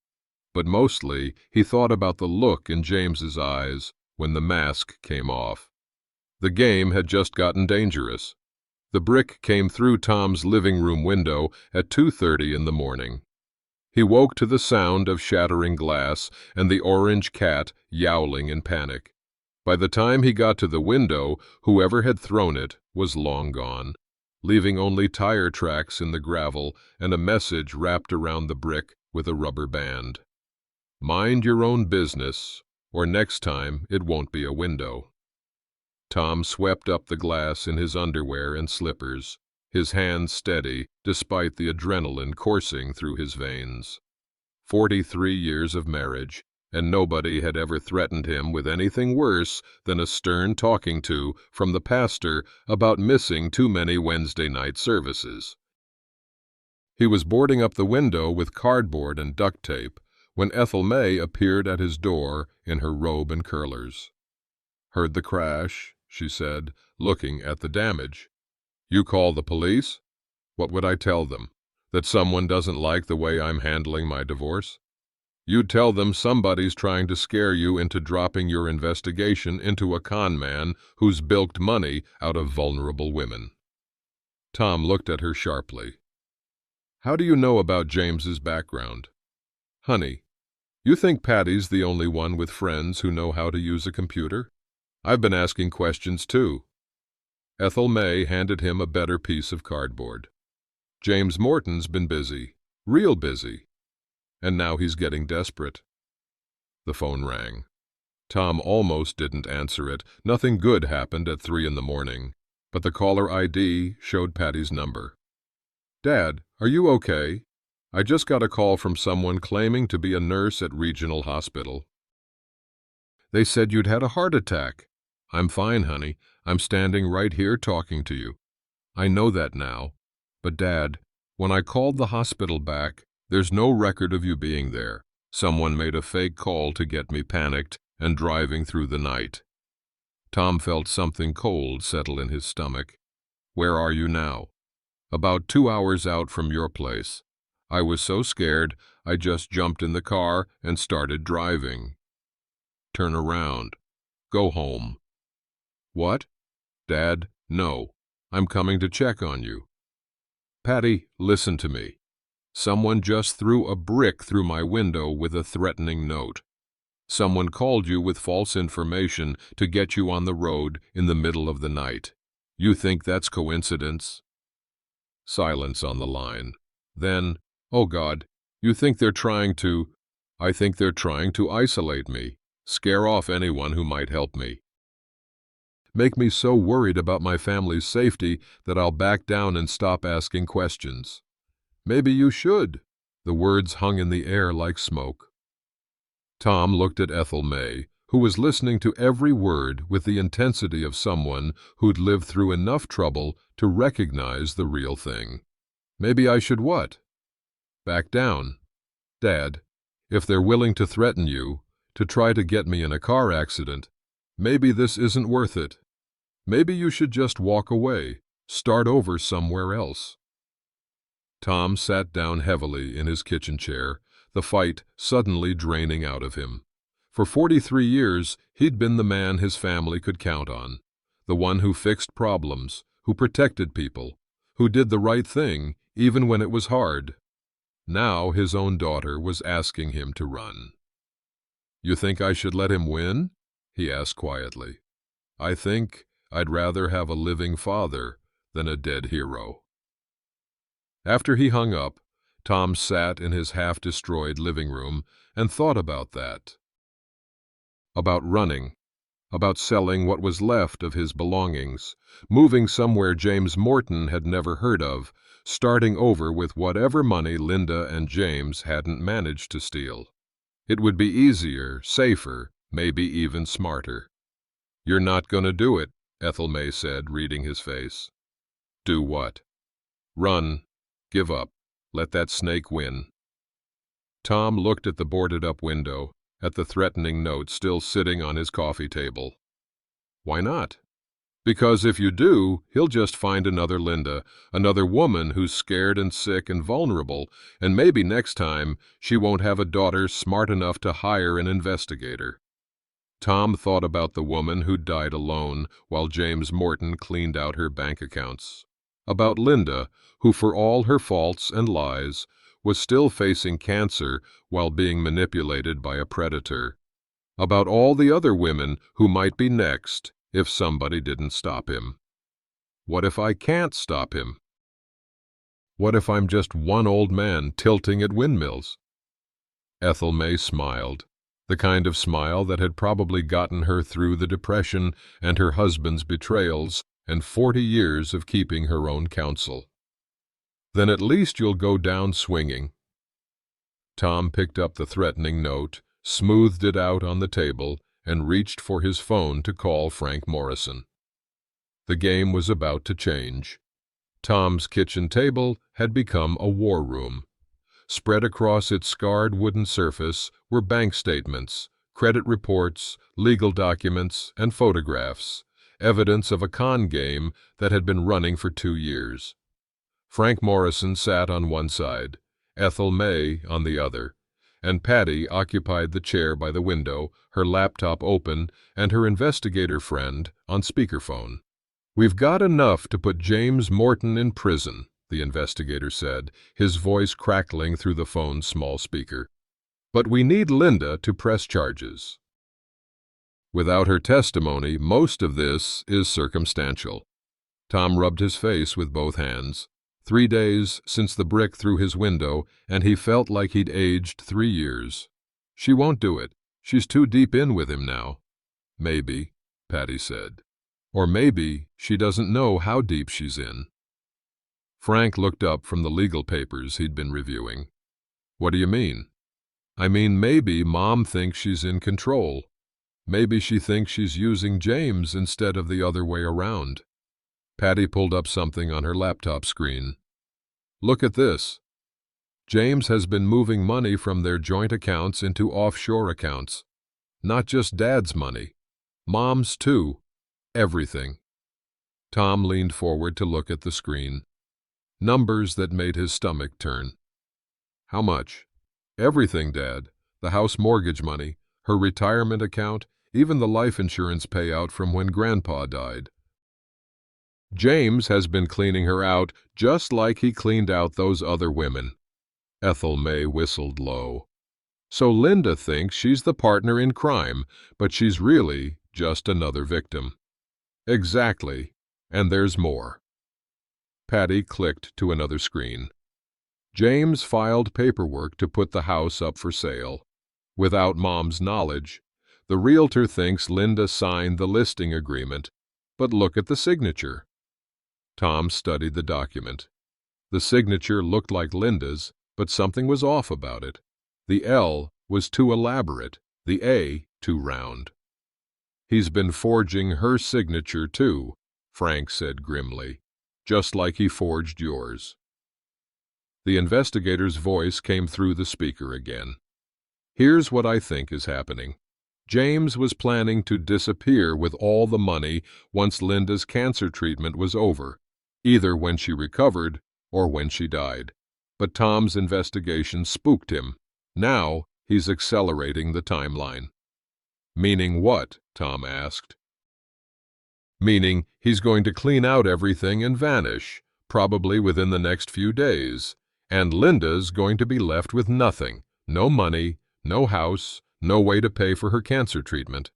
But mostly he thought about the look in James's eyes when the mask came off. The game had just gotten dangerous. The brick came through Tom's living room window at 2:30 in the morning. He woke to the sound of shattering glass and the orange cat yowling in panic. By the time he got to the window, whoever had thrown it was long gone, leaving only tire tracks in the gravel and a message wrapped around the brick with a rubber band. "Mind your own business, or next time it won't be a window." Tom swept up the glass in his underwear and slippers, his hands steady despite the adrenaline coursing through his veins. 43 years of marriage, and nobody had ever threatened him with anything worse than a stern talking to from the pastor about missing too many Wednesday night services. He was boarding up the window with cardboard and duct tape when Ethel May appeared at his door in her robe and curlers. "Heard the crash," she said, looking at the damage. "You call the police?" "What would I tell them? That someone doesn't like the way I'm handling my divorce?" "You'd tell them somebody's trying to scare you into dropping your investigation into a con man who's bilked money out of vulnerable women." Tom looked at her sharply. "How do you know about James's background?" "Honey, you think Patty's the only one with friends who know how to use a computer? I've been asking questions too." Ethel May handed him a better piece of cardboard. "James Morton's been busy, real busy. And now he's getting desperate." The phone rang. Tom almost didn't answer it. Nothing good happened at 3 in the morning, but the caller ID showed Patty's number. "Dad, are you okay? I just got a call from someone claiming to be a nurse at Regional Hospital. They said you'd had a heart attack." "I'm fine, honey. I'm standing right here talking to you. I know that now. But Dad, when I called the hospital back, there's no record of you being there. Someone made a fake call to get me panicked and driving through the night. Tom felt something cold settle in his stomach. Where are you now? About 2 hours out from your place. I was so scared, I just jumped in the car and started driving. Turn around. Go home. What? Dad, no. I'm coming to check on you. Patty, listen to me. Someone just threw a brick through my window with a threatening note. Someone called you with false information to get you on the road in the middle of the night. You think that's coincidence? Silence on the line. Then, oh God, you think they're trying to... I think they're trying to isolate me, scare off anyone who might help me. Make me so worried about my family's safety that I'll back down and stop asking questions. Maybe you should. The words hung in the air like smoke. Tom looked at Ethel May, who was listening to every word with the intensity of someone who'd lived through enough trouble to recognize the real thing. Maybe I should what? Back down. Dad, if they're willing to threaten you, to try to get me in a car accident, maybe this isn't worth it. Maybe you should just walk away, start over somewhere else. Tom sat down heavily in his kitchen chair, the fight suddenly draining out of him. For 43 years, he'd been the man his family could count on, the one who fixed problems, who protected people, who did the right thing even when it was hard. Now his own daughter was asking him to run. You think I should let him win? He asked quietly. I think I'd rather have a living father than a dead hero. After he hung up, Tom sat in his half-destroyed living room and thought about that. About running, about selling what was left of his belongings, moving somewhere James Morton had never heard of, starting over with whatever money Linda and James hadn't managed to steal. It would be easier, safer, maybe even smarter. You're not going to do it, Ethel May said, reading his face. Do what? Run. Give up. Let that snake win. Tom looked at the boarded-up window, at the threatening note still sitting on his coffee table. Why not? Because if you do, he'll just find another Linda, another woman who's scared and sick and vulnerable, and maybe next time she won't have a daughter smart enough to hire an investigator. Tom thought about the woman who died alone while James Morton cleaned out her bank accounts. About Linda, who for all her faults and lies, was still facing cancer while being manipulated by a predator. About all the other women who might be next if somebody didn't stop him. What if I can't stop him? What if I'm just one old man tilting at windmills? Ethel May smiled, the kind of smile that had probably gotten her through the Depression and her husband's betrayals and 40 years of keeping her own counsel. Then at least you'll go down swinging. Tom picked up the threatening note, smoothed it out on the table, and reached for his phone to call Frank Morrison. The game was about to change. Tom's kitchen table had become a war room. Spread across its scarred wooden surface were bank statements, credit reports, legal documents, and photographs, evidence of a con game that had been running for 2 years. Frank Morrison sat on one side, Ethel May on the other, and Patty occupied the chair by the window, her laptop open, and her investigator friend on speakerphone. We've got enough to put James Morton in prison, the investigator said, his voice crackling through the phone's small speaker. But we need Linda to press charges. Without her testimony, most of this is circumstantial. Tom rubbed his face with both hands. 3 days since the brick through his window, and he felt like he'd aged 3 years. She won't do it. She's too deep in with him now. Maybe, Patty said. Or maybe she doesn't know how deep she's in. Frank looked up from the legal papers he'd been reviewing. What do you mean? I mean, maybe Mom thinks she's in control. Maybe she thinks she's using James instead of the other way around. Patty pulled up something on her laptop screen. Look at this. James has been moving money from their joint accounts into offshore accounts. Not just Dad's money. Mom's too. Everything. Tom leaned forward to look at the screen. Numbers that made his stomach turn. How much? Everything, Dad. The house mortgage money, her retirement account, even the life insurance payout from when Grandpa died. James has been cleaning her out just like he cleaned out those other women. Ethel May whistled low. So Linda thinks she's the partner in crime, but she's really just another victim. Exactly. And there's more. Patty clicked to another screen. James filed paperwork to put the house up for sale. Without Mom's knowledge, the realtor thinks Linda signed the listing agreement, but look at the signature. Tom studied the document. The signature looked like Linda's, but something was off about it. The L was too elaborate, the A too round. He's been forging her signature too, Frank said grimly, just like he forged yours. The investigator's voice came through the speaker again. Here's what I think is happening. James was planning to disappear with all the money once Linda's cancer treatment was over, either when she recovered or when she died. But Tom's investigation spooked him. Now he's accelerating the timeline. Meaning what? Tom asked. Meaning he's going to clean out everything and vanish, probably within the next few days, and Linda's going to be left with nothing, no money, no house, no way to pay for her cancer treatment.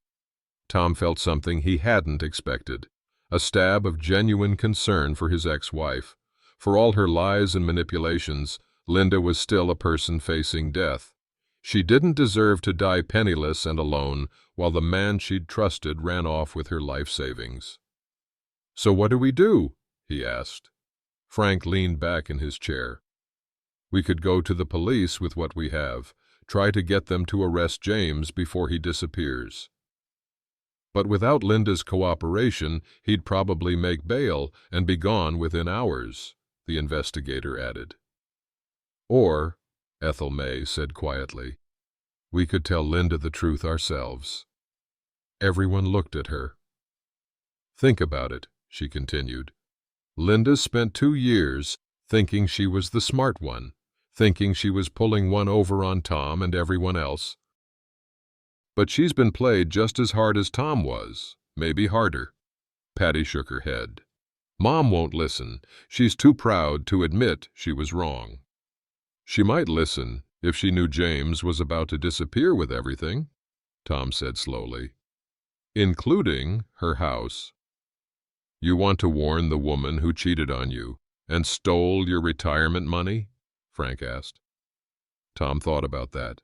Tom felt something he hadn't expected, a stab of genuine concern for his ex-wife. For all her lies and manipulations, Linda was still a person facing death. She didn't deserve to die penniless and alone while the man she'd trusted ran off with her life savings. "So what do we do?" he asked. Frank leaned back in his chair. "We could go to the police with what we have, try to get them to arrest James before he disappears. But without Linda's cooperation, he'd probably make bail and be gone within hours," the investigator added. "Or," Ethel May said quietly, "we could tell Linda the truth ourselves." Everyone looked at her. "Think about it," she continued. "Linda spent 2 years thinking she was the smart one, thinking she was pulling one over on Tom and everyone else. But she's been played just as hard as Tom was, maybe harder." Patty shook her head. "Mom won't listen. She's too proud to admit she was wrong." "She might listen if she knew James was about to disappear with everything," Tom said slowly, "including her house." "You want to warn the woman who cheated on you and stole your retirement money?" Frank asked. Tom thought about that.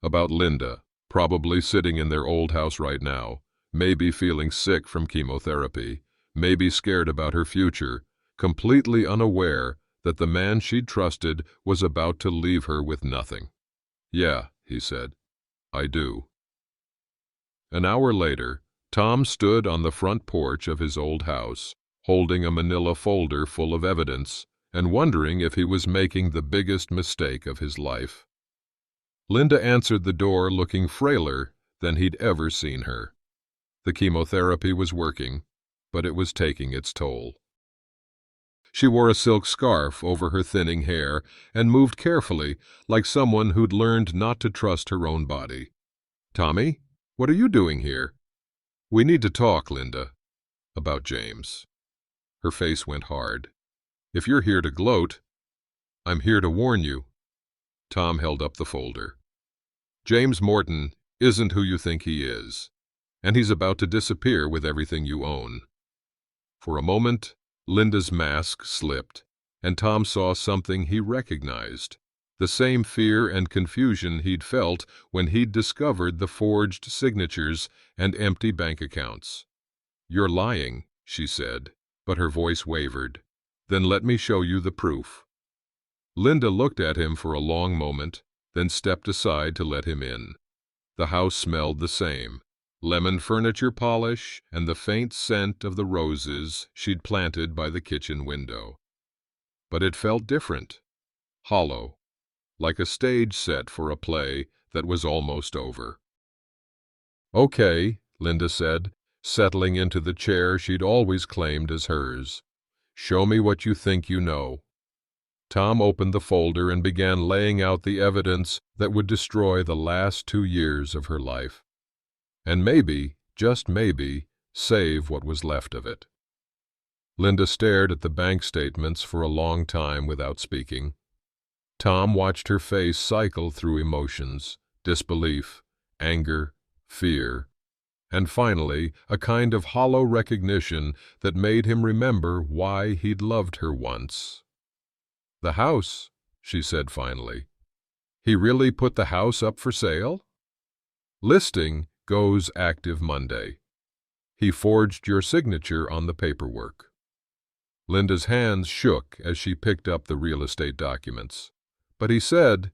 About Linda, probably sitting in their old house right now, maybe feeling sick from chemotherapy, maybe scared about her future, completely unaware that the man she'd trusted was about to leave her with nothing. "Yeah," he said, "I do." An hour later, Tom stood on the front porch of his old house, holding a manila folder full of evidence, and wondering if he was making the biggest mistake of his life. Linda answered the door looking frailer than he'd ever seen her. The chemotherapy was working, but it was taking its toll. She wore a silk scarf over her thinning hair and moved carefully, like someone who'd learned not to trust her own body. "Tommy, what are you doing here?" "We need to talk, Linda." "About James." Her face went hard. "If you're here to gloat, I'm here to warn you." Tom held up the folder. "James Morton isn't who you think he is, and he's about to disappear with everything you own." For a moment, Linda's mask slipped, and Tom saw something he recognized, the same fear and confusion he'd felt when he'd discovered the forged signatures and empty bank accounts. "You're lying," she said, but her voice wavered. "Then let me show you the proof." Linda looked at him for a long moment, then stepped aside to let him in. The house smelled the same, lemon furniture polish and the faint scent of the roses she'd planted by the kitchen window. but it felt different, hollow, like a stage set for a play that was almost over. "Okay," Linda said, settling into the chair she'd always claimed as hers. "Show me what you think you know." Tom opened the folder and began laying out the evidence that would destroy the last 2 years of her life. And maybe, just maybe, save what was left of it. Linda stared at the bank statements for a long time without speaking. Tom watched her face cycle through emotions, disbelief, anger, fear, and finally a kind of hollow recognition that made him remember why he'd loved her once. "The house," she said finally. "He really put the house up for sale?" "Listing goes active Monday. He forged your signature on the paperwork." Linda's hands shook as she picked up the real estate documents. "But he said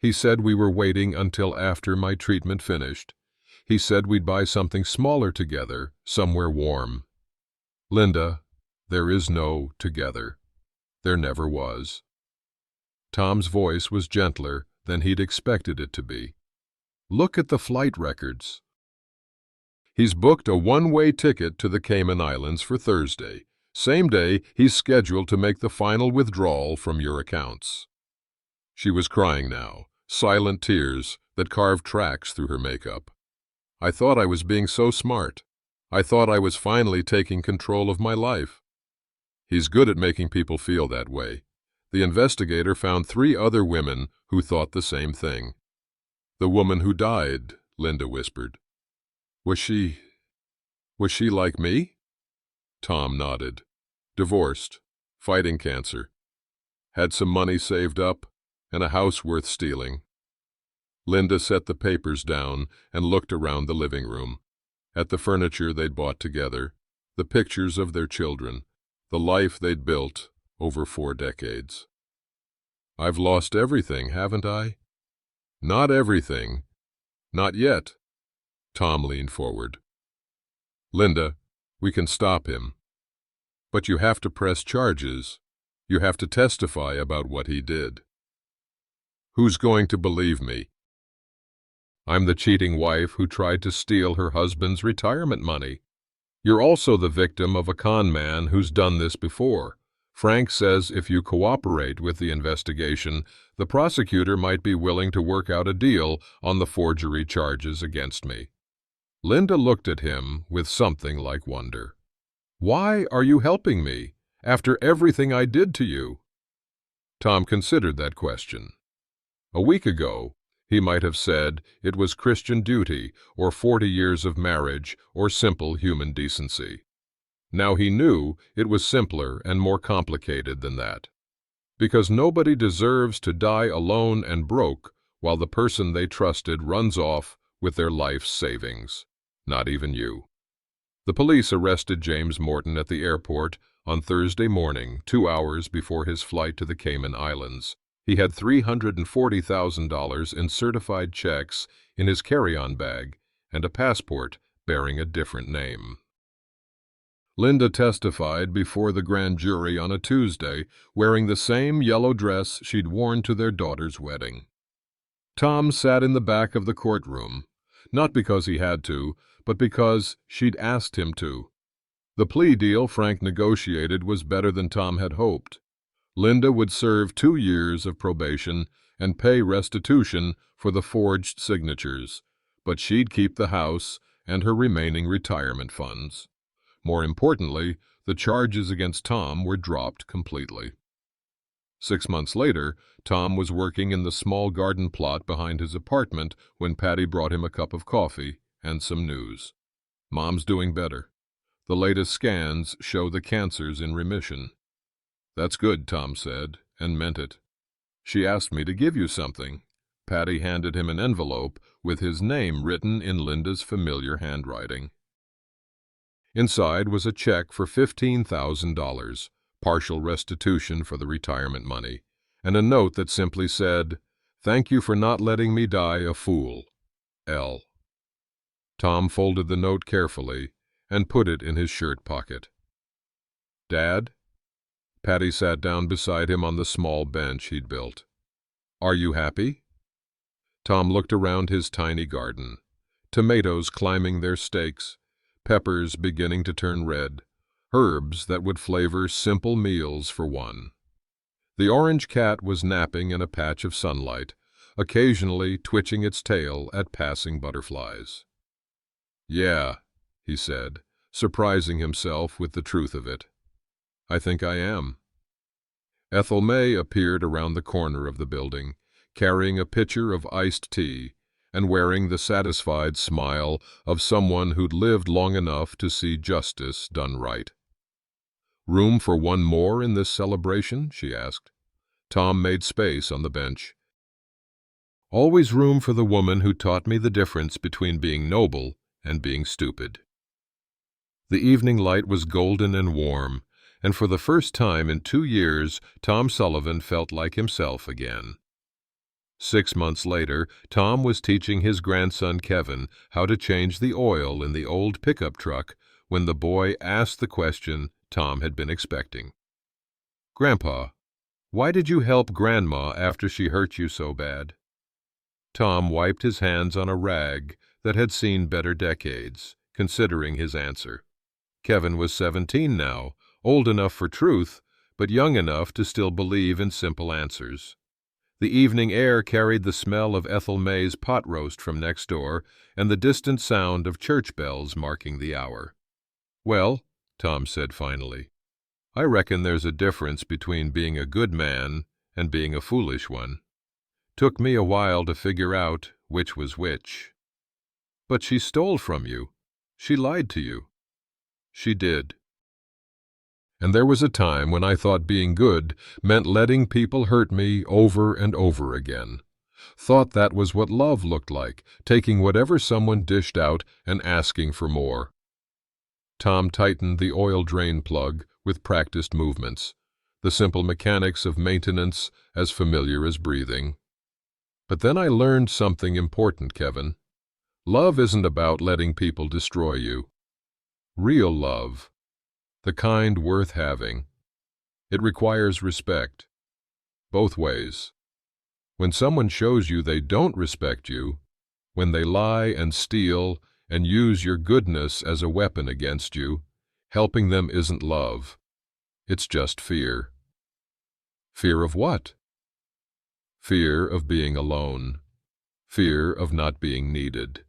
we were waiting until after my treatment finished. He said we'd buy something smaller together, somewhere warm." "Linda, there is no together. There never was." Tom's voice was gentler than he'd expected it to be. "Look at the flight records. He's booked a one-way ticket to the Cayman Islands for Thursday. Same day he's scheduled to make the final withdrawal from your accounts." She was crying now, silent tears that carved tracks through her makeup. "I thought I was being so smart. I thought I was finally taking control of my life." "He's good at making people feel that way." The investigator found 3 other women who thought the same thing. "The woman who died," Linda whispered. Was she like me?" Tom nodded. "Divorced, fighting cancer, had some money saved up, and a house worth stealing." Linda set the papers down and looked around the living room, at the furniture they'd bought together, the pictures of their children, the life they'd built over 4 decades. "I've lost everything, haven't I?" "Not everything. Not yet." Tom leaned forward. "Linda, we can stop him. But you have to press charges. You have to testify about what he did." "Who's going to believe me?" "I'm the cheating wife who tried to steal her husband's retirement money. You're also the victim of a con man who's done this before. Frank says if you cooperate with the investigation, the prosecutor might be willing to work out a deal on the forgery charges against me." Linda looked at him with something like wonder. "Why are you helping me, after everything I did to you?" Tom considered that question. A week ago, he might have said it was Christian duty, or 40 years of marriage, or simple human decency. Now he knew it was simpler and more complicated than that. Because nobody deserves to die alone and broke while the person they trusted runs off with their life's savings. Not even you. The police arrested James Morton at the airport on Thursday morning, 2 hours before his flight to the Cayman Islands. He had $340,000 in certified checks in his carry-on bag and a passport bearing a different name. Linda testified before the grand jury on a Tuesday, wearing the same yellow dress she'd worn to their daughter's wedding. Tom sat in the back of the courtroom, not because he had to, but because she'd asked him to. The plea deal Frank negotiated was better than Tom had hoped. Linda would serve 2 years of probation and pay restitution for the forged signatures, but she'd keep the house and her remaining retirement funds. More importantly, the charges against Tom were dropped completely. 6 months later, Tom was working in the small garden plot behind his apartment when Patty brought him a cup of coffee and some news. "Mom's doing better. The latest scans show the cancer's in remission." "That's good," Tom said, and meant it. "She asked me to give you something." Patty handed him an envelope with his name written in Linda's familiar handwriting. Inside was a check for $15,000, partial restitution for the retirement money, and a note that simply said, "Thank you for not letting me die a fool. L." Tom folded the note carefully and put it in his shirt pocket. "Dad?" Patty sat down beside him on the small bench he'd built. "Are you happy?" Tom looked around his tiny garden. Tomatoes climbing their stakes, peppers beginning to turn red, herbs that would flavor simple meals for one. The orange cat was napping in a patch of sunlight, occasionally twitching its tail at passing butterflies. "Yeah," he said, surprising himself with the truth of it. "I think I am." Ethel May appeared around the corner of the building, carrying a pitcher of iced tea and wearing the satisfied smile of someone who'd lived long enough to see justice done right. "Room for one more in this celebration?" she asked. Tom made space on the bench. "Always room for the woman who taught me the difference between being noble and being stupid." The evening light was golden and warm, and for the first time in 2 years, Tom Sullivan felt like himself again. 6 months later, Tom was teaching his grandson Kevin how to change the oil in the old pickup truck when the boy asked the question Tom had been expecting. "Grandpa, why did you help Grandma after she hurt you so bad?" Tom wiped his hands on a rag that had seen better decades, considering his answer. Kevin was 17 now, old enough for truth, but young enough to still believe in simple answers. The evening air carried the smell of Ethel May's pot roast from next door and the distant sound of church bells marking the hour. "Well," Tom said finally, "I reckon there's a difference between being a good man and being a foolish one. Took me a while to figure out which was which." "But she stole from you. She lied to you." "She did. And there was a time when I thought being good meant letting people hurt me over and over again. Thought that was what love looked like, taking whatever someone dished out and asking for more." Tom tightened the oil drain plug with practiced movements, the simple mechanics of maintenance as familiar as breathing. "But then I learned something important, Kevin. Love isn't about letting people destroy you. Real love, the kind worth having, it requires respect, both ways. When someone shows you they don't respect you, when they lie and steal and use your goodness as a weapon against you, helping them isn't love. It's just fear." "Fear of what?" "Fear of being alone. Fear of not being needed.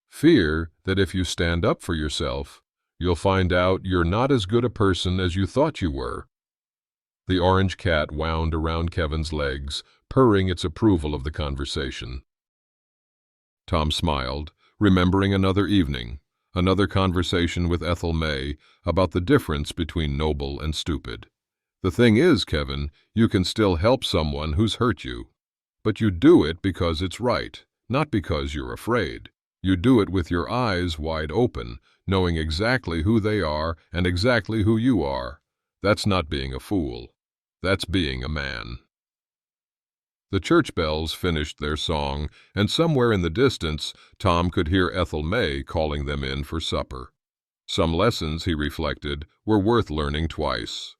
Fear that if you stand up for yourself, you'll find out you're not as good a person as you thought you were." The orange cat wound around Kevin's legs, purring its approval of the conversation. Tom smiled, remembering another evening, another conversation with Ethel May about the difference between noble and stupid. "The thing is, Kevin, you can still help someone who's hurt you. But you do it because it's right, not because you're afraid. You do it with your eyes wide open, knowing exactly who they are and exactly who you are. That's not being a fool. That's being a man." The church bells finished their song, and somewhere in the distance, Tom could hear Ethel May calling them in for supper. Some lessons, he reflected, were worth learning twice.